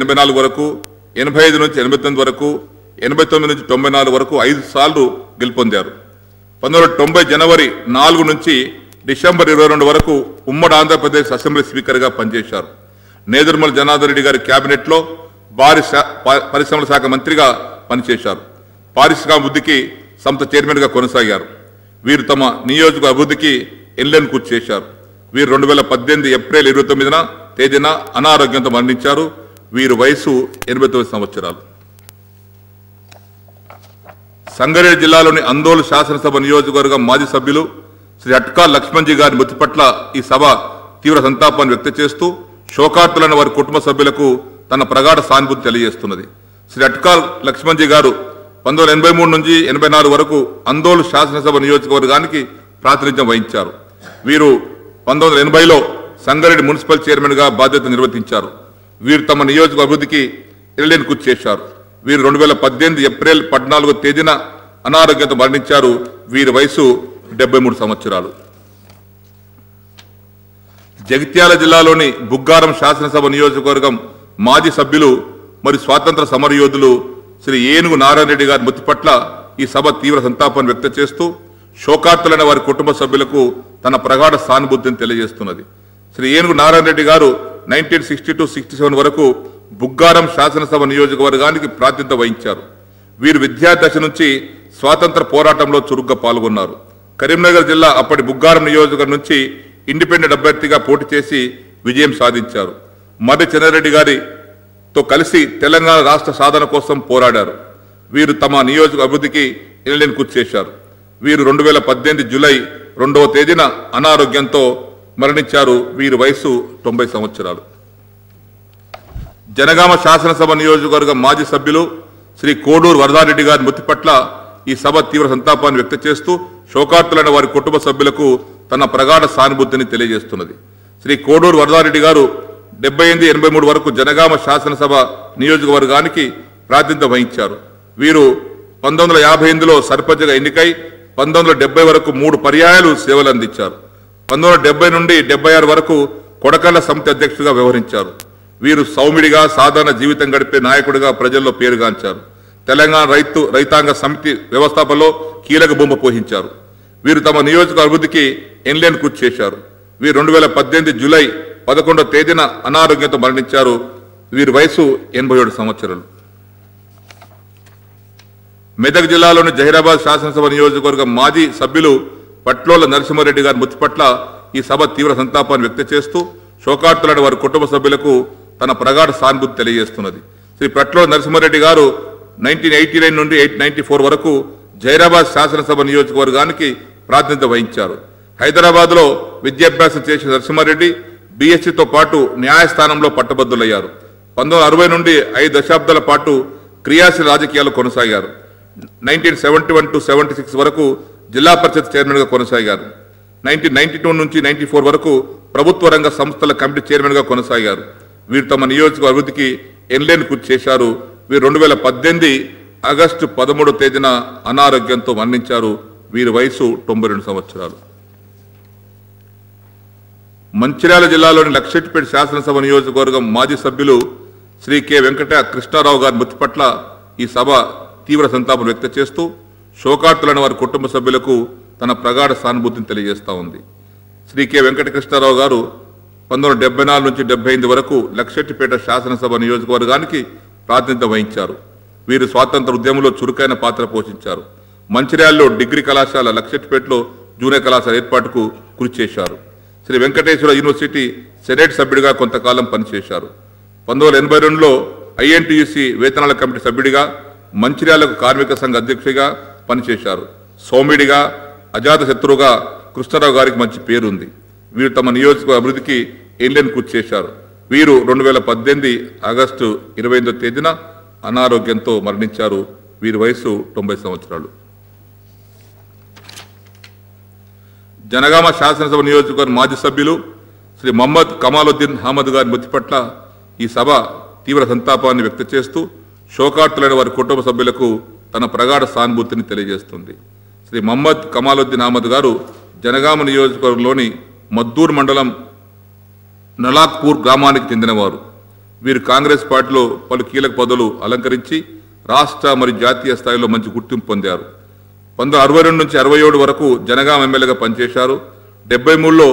84 వరకు, 85 నుంచి 89 వరకు, 89 నుంచి 94 వరకు 5 సార్లు గెలుపొందారు. 1990 జనవరి 4 నుంచి డిసెంబర్ 22 వరకు ఉమ్మడి ఆంధ్రప్రదేశ్ అసెంబ్లీ స్పీకర్గా పనిచేశారు. నేదురుమల జనార్దన్ రెడ్డి గారి క్యాబినెట్లో భారీ పరిశ్రమల శాఖ మంత్రిగా పనిచేశారు. పారిశ్రామికాభివృద్ధికి సంస్థ చైర్మన్గా కొనసాగారు. వీరు తమ నియోజక అభివృద్ధికి ఎన్లేని కృషి చేశారు. వీరు 2018 ఏప్రిల్ 29న తేదీన అనారోగ్యంతో మరణించారు. వీరి వయసు 89 సంవత్సరాలు. సంగారెడ్డి జిల్లాలోని అందోల్ శాసనసభ నియోజకవర్గం మాజీ సభ్యులు శ్రీ అట్కా లక్ష్మణ్జీ గారి మృతి పట్ల ఈ సభ తీవ్ర సంతాపాన్ని వ్యక్తం చేస్తూ శోకార్తులైన వారి కుటుంబ సభ్యులకు తన ప్రగాఢ సానుభూతి తెలియజేస్తున్నది. శ్రీ అట్కా లక్ష్మణ్జీ గారు 1983 నుంచి 84 వరకు అందోల్ శాసనసభ నియోజకవర్గానికి ప్రాతినిధ్యం వహించారు. వీరు 1980లో సంగారెడ్డి మున్సిపల్ చైర్మన్గా బాధ్యత నిర్వర్తించారు. వీరు తమ నియోజక అభివృద్ధికి ఎనలేని కృషి చేశారు. వీరు 2018 ఏప్రిల్ 14వ తేదీన అనారోగ్యంతో మరణించారు. వీరి వయసు 73 సంవత్సరాలు. జగిత్యాల జిల్లాలోని బుగ్గారం శాసనసభ నియోజకవర్గం మాజీ సభ్యులు మరియు స్వాతంత్ర సమరయోధులు శ్రీ ఏనుగు నారాయణ రెడ్డి గారి మృతి పట్ల ఈ సభ తీవ్ర సంతాపాన్ని వ్యక్తం చేస్తూ శోకార్తులైన వారి కుటుంబ సభ్యులకు తన ప్రగాఢ సానుభూతిని తెలియజేస్తున్నది. శ్రీ ఏనుగు నారాయణ రెడ్డి గారు 1962-67 వరకు బుగ్గారం శాసనసభ నియోజకవర్గానికి ప్రాతినిధ్యం వహించారు. వీరు విద్యార్థి దశ నుంచి స్వాతంత్ర పోరాటంలో చురుగ్గా పాల్గొన్నారు. కరీంనగర్ జిల్లా అప్పటి బుగ్గారం నియోజకవర్గం నుంచి ఇండిపెండెంట్ అభ్యర్థిగా పోటీ చేసి విజయం సాధించారు. మర్రి చెన్నారెడ్డి గారితో కలిసి తెలంగాణ రాష్ట్ర సాధన కోసం పోరాడారు. వీరు తమ నియోజక అభివృద్ధికి ఎనలేని కృషి చేశారు. వీరు 2018 జూలై 2వ తేదీన అనారోగ్యంతో మరణించారు. వీరి వయసు 90 సంవత్సరాలు. జనగామ శాసనసభ నియోజకవర్గం మాజీ సభ్యులు శ్రీ కోడూరు వరదారెడ్డి గారి మృతి పట్ల ఈ సభ తీవ్ర సంతాపాన్ని వ్యక్తం చేస్తూ శోకార్తులైన వారి కుటుంబ సభ్యులకు తన ప్రగాఢ సానుభూతిని తెలియజేస్తున్నది. శ్రీ కోడూరు వరదారెడ్డి గారు 78-83 వరకు జనగామ శాసనసభ నియోజకవర్గానికి ప్రాతినిధ్యం వహించారు. వీరు 1958లో సర్పంచ్గా ఎన్నికై 1970 వరకు 3 పర్యాయాలు సేవలు అందించారు. 1970 నుండి 76 వరకు కొడకళ్ళ సమితి అధ్యక్షుడిగా వ్యవహరించారు. వీరు సౌమిడిగా సాధారణ జీవితం గడిపే నాయకుడిగా ప్రజల్లో పేరుగాంచారు. తెలంగాణ రైతాంగ సమితి వ్యవస్థాపనలో కీలక భూమిక పోషించారు. వీరు తమ నియోజక అభివృద్ధికి ఎనలేని కృషి చేశారు. వీరు 2018 జూలై 11వ తేదీన అనారోగ్యంతో మరణించారు. వీరి వయసు 87 సంవత్సరాలు. మెదక్ జిల్లాలోని జహీరాబాద్ శాసనసభ నియోజకవర్గం మాజీ సభ్యులు పట్లోల నరసింహారెడ్డి గారి మృతి పట్ల ఈ సభ తీవ్ర సంతాపాన్ని వ్యక్తం చేస్తూ శోకార్తులైన వారి కుటుంబ సభ్యులకు తన ప్రగాఢ సానుభూతి తెలియజేస్తున్నది. శ్రీ పట్లోల నరసింహారెడ్డి గారు 1989 నుండి 1994 వరకు జహీరాబాద్ శాసనసభ నియోజకవర్గానికి ప్రాతినిధ్యం వహించారు. హైదరాబాద్లో విద్యాభ్యాసం చేసిన నరసింహారెడ్డి బీఎస్సీతో పాటు న్యాయస్థానంలో పట్టభద్రులయ్యారు. 1960 నుండి 5 దశాబ్దాల పాటు క్రియాశీల రాజకీయాలు కొనసాగారు. 1971-76 వరకు జిల్లా పరిషత్ చైర్మన్గా కొనసాగారు. 1992 నుంచి 94 వరకు ప్రభుత్వ రంగ సంస్థల కమిటీ చైర్మన్గా కొనసాగారు. వీరు తమ నియోజక అభివృద్ధికి ఎనలేని కృషి చేశారు. వీరు 2018 ఆగస్టు 13వ తేదీన అనారోగ్యంతో మరణించారు. వీరి వయసు 92 సంవత్సరాలు. మంచిర్యాల జిల్లాలోని లక్షెట్టిపేట శాసనసభ నియోజకవర్గం మాజీ సభ్యులు శ్రీ కె వెంకట కృష్ణారావు గారి మృతి పట్ల ఈ సభ తీవ్ర సంతాపం వ్యక్తం చేస్తూ శోకార్తులైన వారి కుటుంబ సభ్యులకు తన ప్రగాఢ సానుభూతిని తెలియజేస్తా ఉంది. శ్రీ కె వెంకట కృష్ణారావు గారు 1974 నుంచి 75 వరకు లక్షెట్టిపేట శాసనసభ నియోజకవర్గానికి ప్రాతినిధ్యం వహించారు. వీరు స్వాతంత్ర ఉద్యమంలో చురుకైన పాత్ర పోషించారు. మంచిర్యాలలో డిగ్రీ కళాశాల, లక్షెట్టిపేటలో జూనియర్ కళాశాల ఏర్పాటుకు కృషి చేశారు. శ్రీ వెంకటేశ్వర యూనివర్సిటీ సెనేట్ సభ్యుడిగా కొంతకాలం పనిచేశారు. 1982లో ఐఎన్టీయూసీ వేతనాల కమిటీ సభ్యుడిగా, మంచిర్యాలకు కార్మిక సంఘ అధ్యక్షుడిగా పనిచేశారు. సౌమిడిగా, అజాత శత్రువుగా కృష్ణారావు గారికి మంచి పేరుంది. వీరు తమ నియోజక అభివృద్ధికి ఎనలేని కృషి చేశారు. వీరు 2018 ఆగస్టు 28వ తేదీన అనారోగ్యంతో మరణించారు. వీరి వయసు 90 సంవత్సరాలు. జనగామ శాసనసభ నియోజకవర్గ మాజీ సభ్యులు శ్రీ మహమ్మద్ కమాలుద్దీన్ అహ్మద్ గారి మృతి పట్ల ఈ సభ తీవ్ర సంతాపాన్ని వ్యక్తం చేస్తూ శోకార్తులైన వారి కుటుంబ సభ్యులకు తన ప్రగాఢ సానుభూతిని తెలియజేస్తుంది. శ్రీ మహమ్మద్ కమాలుద్దీన్ అహ్మద్ గారు జనగామ నియోజకవర్గంలోని మద్దూర్ మండలం నలాక్పూర్ గ్రామానికి చెందినవారు. వీరు కాంగ్రెస్ పార్టీలో పలు కీలక పదవులు అలంకరించి రాష్ట్ర మరియు జాతీయ స్థాయిలో మంచి గుర్తింపు పొందారు. 1962 నుంచి 67 వరకు జనగాం ఎమ్మెల్యేగా పనిచేశారు. 73లో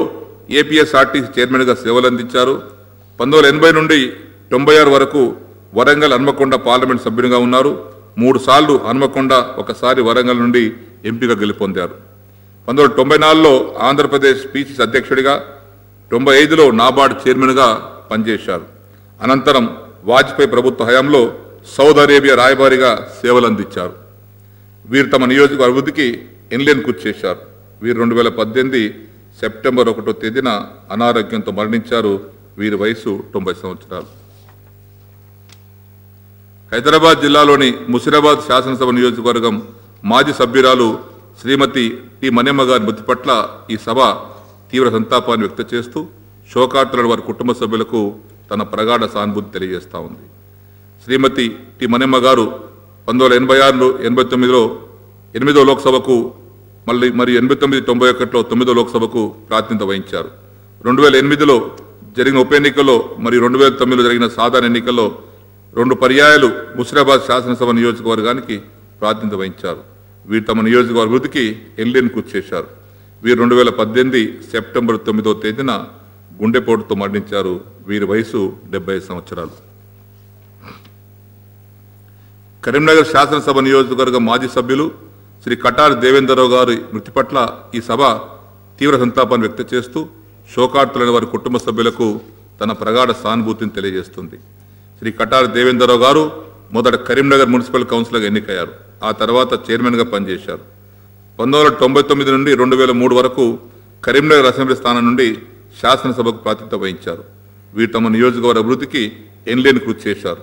ఏపీఎస్ఆర్టీసీ చైర్మన్గా సేవలందించారు. 1980 నుండి 96 వరకు వరంగల్ హన్మకొండ పార్లమెంట్ సభ్యునిగా ఉన్నారు. 3 సార్లు హన్మకొండ, ఒకసారి వరంగల్ నుండి ఎంపీగా గెలుపొందారు. 1994లో ఆంధ్రప్రదేశ్ పిసిసి అధ్యక్షుడిగా, 95లో నాబార్డ్ చైర్మన్గా పనిచేశారు. అనంతరం వాజ్పేయి ప్రభుత్వ హయాంలో సౌదీ అరేబియా రాయబారిగా సేవలందించారు. వీరు తమ నియోజకవర్గ అభివృద్ధికి ఎన్లేని కృషి చేశారు. వీరు 2018 సెప్టెంబర్ 1వ తేదీన అనారోగ్యంతో మరణించారు. వీరి వయసు 90 సంవత్సరాలు. హైదరాబాద్ జిల్లాలోని ముషిరాబాద్ శాసనసభ నియోజకవర్గం మాజీ సభ్యురాలు శ్రీమతి టి మణిమ్మ గారి మృతి పట్ల ఈ సభ తీవ్ర సంతాపాన్ని వ్యక్తం చేస్తూ శోకార్తులను వారి కుటుంబ సభ్యులకు తన ప్రగాఢ సానుభూతి తెలియజేస్తూ ఉంది. శ్రీమతి టి మణిమ్మ గారు 1986, 89లో 8వ లోక్సభకు, మరియు 89, 91లో 9వ లోక్సభకు ప్రాతినిధ్యం వహించారు. 2008లో జరిగిన ఉప ఎన్నికల్లో మరియు 2009లో జరిగిన సాధారణ ఎన్నికల్లో 2 పర్యాయాలు ముషిరాబాద్ శాసనసభ నియోజకవర్గానికి ప్రాతినిధ్యం వహించారు. వీరు తమ నియోజకవర్గ అభివృద్ధికి ఎన్లేని కృషి చేశారు. వీరు 2018 సెప్టెంబర్ 9వ తేదీన గుండెపోటుతో మరణించారు. వీరి వయసు 75 సంవత్సరాలు. కరీంనగర్ శాసనసభ నియోజకవర్గ మాజీ సభ్యులు శ్రీ కటారి దేవేంద్రరావు గారి మృతి పట్ల ఈ సభ తీవ్ర సంతాపాన్ని వ్యక్తం చేస్తూ శోకార్తులైన వారి కుటుంబ సభ్యులకు తన ప్రగాఢ సానుభూతిని తెలియజేస్తుంది. శ్రీ కటారి దేవేంద్రరావు గారు మొదట కరీంనగర్ మున్సిపల్ కౌన్సిలర్గా ఎన్నికయ్యారు. ఆ తర్వాత చైర్మన్గా పనిచేశారు. 1999 నుండి 2003 వరకు కరీంనగర్ అసెంబ్లీ స్థానం నుండి శాసనసభకు ప్రాతినిధ్యం వహించారు. వీరు తమ నియోజకవర్గ అభివృద్ధికి ఎన్లేని కృషి చేశారు.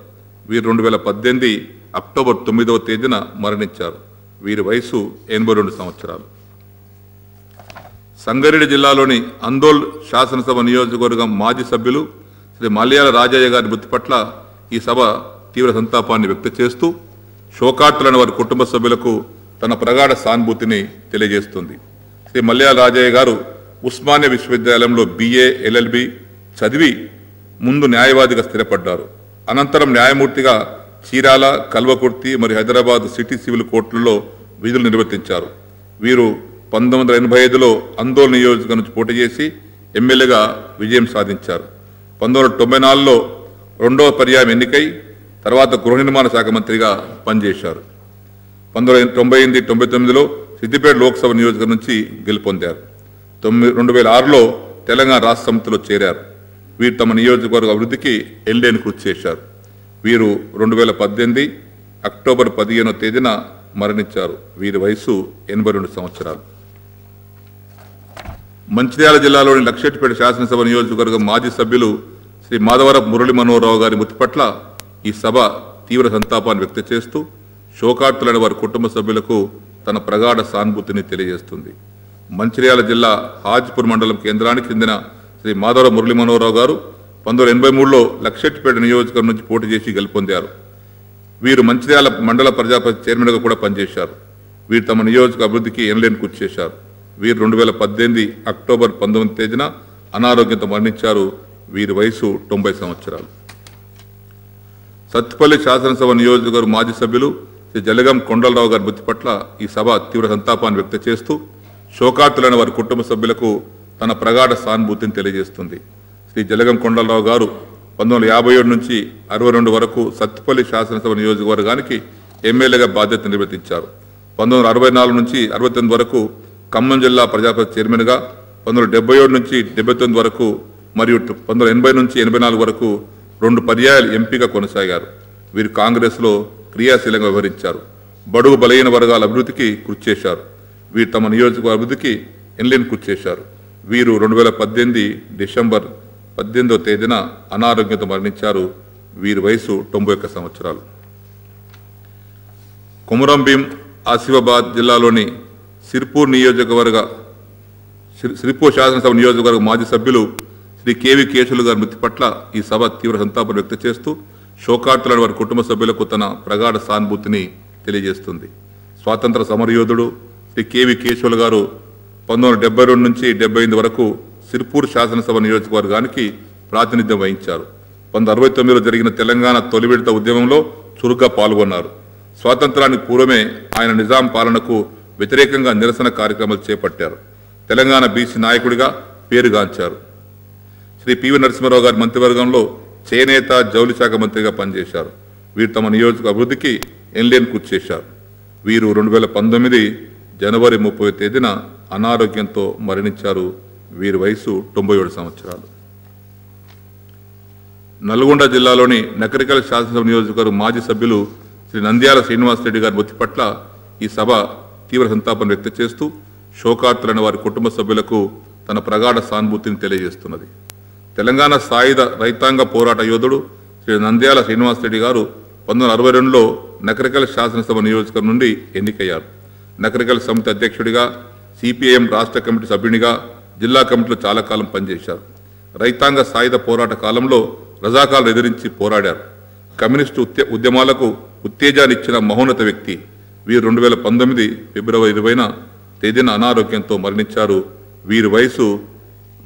వీరు 2018 అక్టోబర్ 9వ తేదీన మరణించారు. వీరి వయసు 82 సంవత్సరాలు. సంగారెడ్డి జిల్లాలోని అందోల్ శాసనసభ నియోజకవర్గం మాజీ సభ్యులు శ్రీ మల్యాల రాజయ్య గారి మృతి పట్ల ఈ సభ తీవ్ర సంతాపాన్ని వ్యక్తం చేస్తూ శోకార్తులైన వారి కుటుంబ సభ్యులకు తన ప్రగాఢ సానుభూతిని తెలియజేస్తుంది. శ్రీ మల్యాల రాజయ్య గారు ఉస్మానియా విశ్వవిద్యాలయంలో BA, LLB చదివి ముందు న్యాయవాదిగా స్థిరపడ్డారు. అనంతరం న్యాయమూర్తిగా చీరాల, కల్వకుర్తి మరియు హైదరాబాద్ సిటీ సివిల్ కోర్టులలో విధులు నిర్వర్తించారు. వీరు 1985లో అందోల్ నియోజకవర్గం నుంచి పోటీ చేసి ఎమ్మెల్యేగా విజయం సాధించారు. 1994లో 2వ పర్యాయం ఎన్నికై తర్వాత గృహ నిర్మాణ శాఖ మంత్రిగా పనిచేశారు. 1998, 99లో సిద్దిపేట లోక్సభ నియోజకవర్గం నుంచి గెలుపొందారు. 2006లో తెలంగాణ రాష్ట్ర సమితిలో చేరారు. వీరు తమ నియోజకవర్గ అభివృద్ధికి ఎన్లేని కృషి చేశారు. వీరు 2018 అక్టోబర్ 15వ తేదీన మరణించారు. వీరి వయసు 82 సంవత్సరాలు. మంచిర్యాల జిల్లాలోని లక్షెట్టిపేట శాసనసభ నియోజకవర్గం మాజీ సభ్యులు శ్రీ మాధవరపు మురళీ మనోహర్ రావు గారి మృతి పట్ల ఈ సభ తీవ్ర సంతాపాన్ని వ్యక్తం చేస్తూ శోకార్తులైన వారి కుటుంబ సభ్యులకు తన ప్రగాఢ సానుభూతిని తెలియజేస్తుంది. మంచిర్యాల జిల్లా హాజ్పూర్ మండలం కేంద్రానికి చెందిన శ్రీ మాధవరపు మురళీ మనోహర్ రావు గారు 1983లో లక్షెట్టిపేట నియోజకవర్గం నుంచి పోటీ చేసి గెలుపొందారు. వీరు మంచిర్యాల మండల ప్రజాపరిషత్ చైర్మన్గా కూడా పనిచేశారు. వీరు తమ నియోజక అభివృద్ధికి ఎనలేని కృషి చేశారు. వీరు 2018 అక్టోబర్ 19వ తేదీన అనారోగ్యంతో మరణించారు. వీరి వయసు 90 సంవత్సరాలు. సత్తుపల్లి శాసనసభ నియోజకవర్గ మాజీ సభ్యులు శ్రీ జలగం కొండలరావు గారి మృతి పట్ల ఈ సభ తీవ్ర సంతాపాన్ని వ్యక్తం చేస్తూ శోకార్తులైన వారి కుటుంబ సభ్యులకు తన ప్రగాఢ సానుభూతిని తెలియజేస్తుంది. శ్రీ జలగం కొండలరావు గారు 1957 నుంచి 62 వరకు సత్తుపల్లి శాసనసభ నియోజకవర్గానికి ఎమ్మెల్యేగా బాధ్యత నిర్వర్తించారు. 1964 నుంచి 69 వరకు ఖమ్మం జిల్లా ప్రజాపరిషత్ చైర్మన్గా, 1977 నుంచి 79 వరకు మరియు 1980 నుంచి 84 వరకు 2 పర్యాయాలు ఎంపీగా కొనసాగారు. వీరు కాంగ్రెస్లో క్రియాశీలంగా వ్యవహరించారు. బడుగు బలహీన వర్గాల అభివృద్ధికి కృషి చేశారు. వీరు తమ నియోజకవర్గ అభివృద్ధికి ఎనలేని కృషి చేశారు. వీరు 2018 డిసెంబర్ 18వ తేదీన అనారోగ్యంతో మరణించారు. వీరి వయసు 91 సంవత్సరాలు. కొమురంభీం ఆసిఫాబాద్ జిల్లాలోని సిర్పూర్ శాసనసభ నియోజకవర్గ మాజీ సభ్యులు శ్రీ కేవి కేశవులు గారి మృతి పట్ల ఈ సభ తీవ్ర సంతాపం వ్యక్తం చేస్తూ శోకార్తులైన వారి కుటుంబ సభ్యులకు తన ప్రగాఢ సానుభూతిని తెలియజేస్తుంది. స్వాతంత్ర సమరయోధుడు శ్రీ కేవి కేశవులు గారు 1972 నుంచి 1978 వరకు సిర్పూర్ శాసనసభ నియోజకవర్గానికి ప్రాతినిధ్యం వహించారు. 1969లో జరిగిన తెలంగాణ తొలి విడత ఉద్యమంలో చురుగ్గా పాల్గొన్నారు. స్వాతంత్రానికి పూర్వమే ఆయన నిజాం పాలనకు వ్యతిరేకంగా నిరసన కార్యక్రమాలు చేపట్టారు. తెలంగాణ బీసీ నాయకుడిగా పేరుగాంచారు. శ్రీ పివి నరసింహారావు గారి మంత్రివర్గంలో చేనేత జౌళి శాఖ మంత్రిగా పనిచేశారు. వీరు తమ నియోజక అభివృద్ధికి ఎన్లేని కృషి చేశారు. వీరు 2019 జనవరి 30వ తేదీన అనారోగ్యంతో మరణించారు. వీరి వయసు 97 సంవత్సరాలు. నల్గొండ జిల్లాలోని నకరికల్ శాసనసభ నియోజకవర్గ మాజీ సభ్యులు శ్రీ నంద్యాల శ్రీనివాసరెడ్డి గారి మృతి పట్ల ఈ సభ తీవ్ర సంతాపం వ్యక్తం చేస్తూ శోకార్తులైన వారి కుటుంబ సభ్యులకు తన ప్రగాఢ సానుభూతిని తెలియజేస్తున్నది. తెలంగాణ సాయుధ రైతాంగ పోరాట యోధుడు శ్రీ నంద్యాల శ్రీనివాసరెడ్డి గారు 1962లో నకరికల్ శాసనసభ నియోజకవర్గం నుండి ఎన్నికయ్యారు. నకరికల్ సమితి అధ్యక్షుడిగా, సిపిఐఎం రాష్ట్ర కమిటీ సభ్యునిగా, జిల్లా కమిటీలో చాలా కాలం పనిచేశారు. రైతాంగ సాయుధ పోరాట కాలంలో రజాకాలను ఎదిరించి పోరాడారు. కమ్యూనిస్టు ఉద్యమాలకు ఉత్తేజాన్నిచ్చిన మహోన్నత వ్యక్తి. వీరు 2019 ఫిబ్రవరి 20న తేదీన అనారోగ్యంతో మరణించారు. వీరి వయసు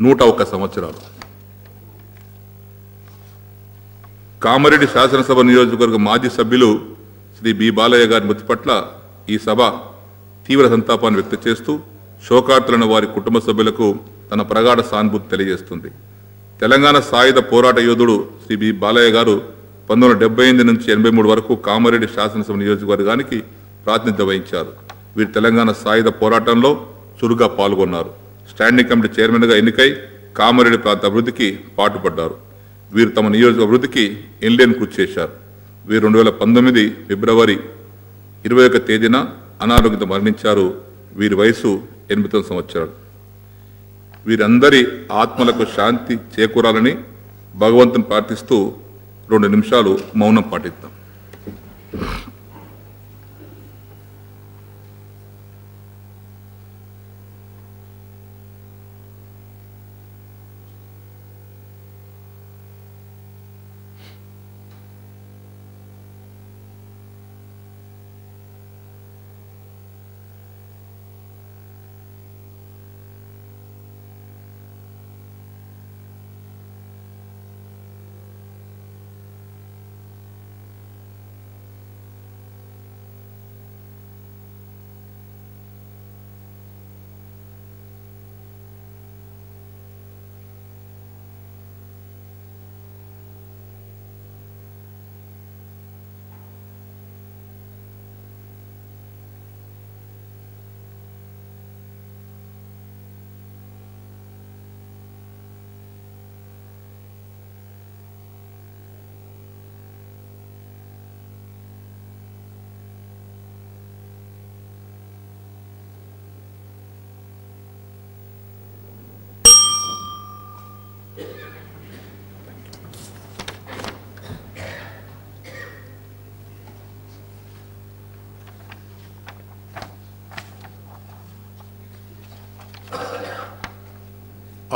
101 సంవత్సరాలు. కామారెడ్డి శాసనసభ నియోజకవర్గ మాజీ సభ్యులు శ్రీ బి బాలయ్య గారి మృతి పట్ల ఈ సభ తీవ్ర సంతాపాన్ని వ్యక్తం చేస్తూ శోకార్తులైన వారి కుటుంబ సభ్యులకు తన ప్రగాఢ సానుభూతి తెలియజేస్తుంది. తెలంగాణ సాయుధ పోరాట యోధుడు శ్రీ బి బాలయ్య గారు 1978 నుంచి 83 వరకు కామారెడ్డి శాసనసభ నియోజకవర్గానికి ప్రాతినిధ్యం వహించారు. వీరు తెలంగాణ సాయుధ పోరాటంలో చురుగ్గా పాల్గొన్నారు. స్టాండింగ్ కమిటీ చైర్మన్గా ఎన్నికై కామారెడ్డి ప్రాంత అభివృద్ధికి పాటుపడ్డారు. వీరు తమ నియోజక అభివృద్ధికి ఎన్లేని కృషి చేశారు. వీరు 2019 ఫిబ్రవరి 21 తేదీన అనారోగ్యంతో మరణించారు. వీరి వయసు 89 సంవత్సరాలు. వీరందరి ఆత్మలకు శాంతి చేకూరాలని భగవంతుని ప్రార్థిస్తూ 2 నిమిషాలు మౌనం పాటిద్దాం.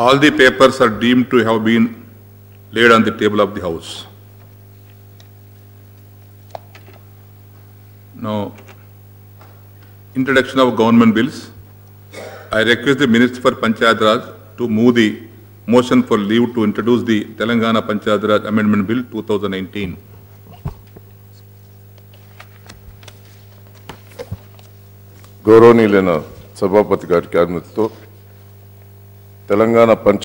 All the papers are deemed to have been laid on the table of the House. Now, introduction of government bills. I request the Minister for Panchayat Raj to move the motion for leave to introduce the Telangana Panchayat Raj Amendment Bill 2019. గౌరవనీయులైన సభాపతి గారికి అనుమతితో తెలంగాణ